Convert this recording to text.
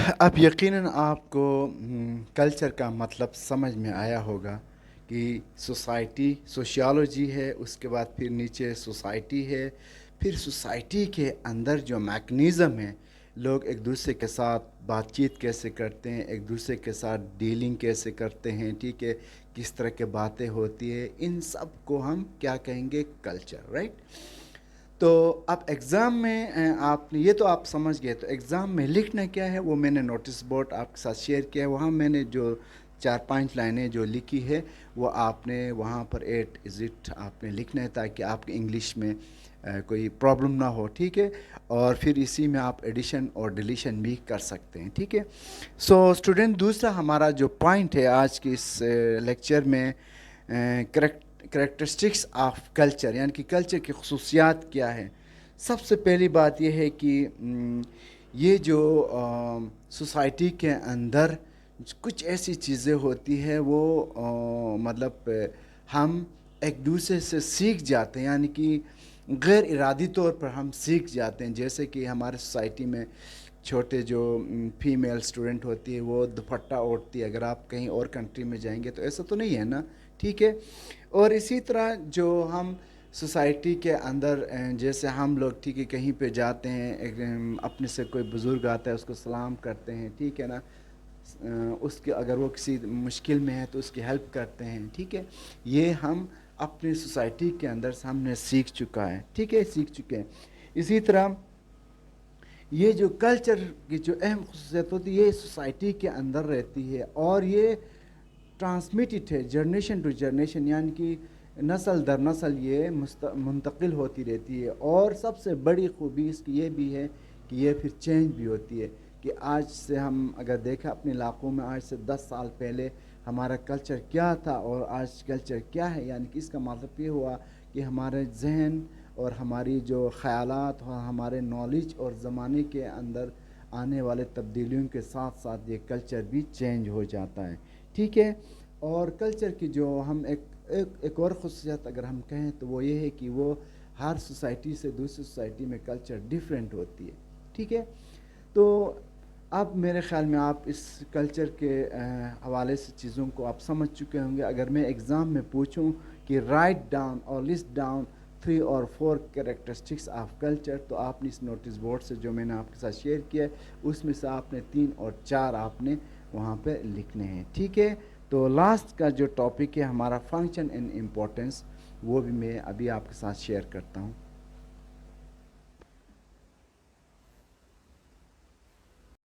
अब यकीनन आपको कल्चर का मतलब समझ में आया होगा कि सोसाइटी सोशियोलॉजी है, उसके बाद फिर नीचे सोसाइटी है, फिर सोसाइटी के अंदर जो मैकेनिज़्म है, लोग एक दूसरे के साथ बातचीत कैसे करते हैं, एक दूसरे के साथ डीलिंग कैसे करते हैं, ठीक है, किस तरह के बातें होती है, इन सब को हम क्या कहेंगे, कल्चर, राइट। तो आप एग्ज़ाम में आपने ये तो आप समझ गए, तो एग्ज़ाम में लिखना क्या है वो मैंने नोटिस बोर्ड आपके साथ शेयर किया है। वहाँ मैंने जो 4-5 लाइनें जो लिखी है वो आपने वहाँ पर एट इज़िट आपने लिखना है, ताकि आपके इंग्लिश में कोई प्रॉब्लम ना हो, ठीक है। और फिर इसी में आप एडिशन और डिलीशन भी कर सकते हैं, ठीक है। सो स्टूडेंट, दूसरा हमारा जो पॉइंट है आज की इस लेक्चर में, करेक्टरिस्टिक्स ऑफ कल्चर, यानी कि कल्चर की खसूसियात क्या है। सबसे पहली बात यह है कि ये जो सोसाइटी के अंदर कुछ ऐसी चीज़ें होती है वो मतलब हम एक दूसरे से सीख जाते हैं, यानी कि गैर इरादी तौर पर हम सीख जाते हैं। जैसे कि हमारे सोसाइटी में छोटे जो फीमेल स्टूडेंट होती है वो दुपट्टा ओढ़ती है, अगर आप कहीं और कंट्री में जाएंगे तो ऐसा तो नहीं है ना, ठीक है। और इसी तरह जो हम सोसाइटी के अंदर जैसे हम लोग, ठीक है, कहीं पे जाते हैं, अपने से कोई बुज़ुर्ग आता है उसको सलाम करते हैं, ठीक है ना। उसके अगर वो किसी मुश्किल में है तो उसकी हेल्प करते हैं, ठीक है। ये हम अपनी सोसाइटी के अंदर से हमने सीख चुका है, ठीक है, सीख चुके हैं। इसी तरह ये जो कल्चर की जो अहम खसूसियत होती है ये सोसाइटी के अंदर रहती है और ये ट्रांसमिटेड है जनरेशन टू जनरेशन, यानी कि नस्ल दर नस्ल ये मुंतकिल होती रहती है। और सबसे बड़ी खूबी इसकी ये भी है कि ये फिर चेंज भी होती है, कि आज से हम अगर देखें अपने इलाक़ों में, आज से 10 साल पहले हमारा कल्चर क्या था और आज कल्चर क्या है, यानी कि इसका मतलब ये हुआ कि हमारे जहन और हमारी जो ख़यालात और हमारे नॉलेज और ज़माने के अंदर आने वाले तब्दीलियों के साथ साथ ये कल्चर भी चेंज हो जाता है, ठीक है। और कल्चर की जो हम एक और ख़ुसूसियत अगर हम कहें तो वो ये है कि वो हर सोसाइटी से दूसरी सोसाइटी में कल्चर डिफरेंट होती है, ठीक है। तो अब मेरे ख़्याल में आप इस कल्चर के हवाले से चीज़ों को आप समझ चुके होंगे। अगर मैं एग्ज़ाम में पूछूं कि राइट डाउन और लिस्ट डाउन 3 और 4 कैरेक्टरिस्टिक्स ऑफ कल्चर, तो आपने इस नोटिस बोर्ड से जो मैंने आपके साथ शेयर किया है उसमें से आपने 3 और 4 आपने वहाँ पे लिखने हैं, ठीक है। तो लास्ट का जो टॉपिक है हमारा फंक्शन एंड इम्पोर्टेंस, वो भी मैं अभी आपके साथ शेयर करता हूँ।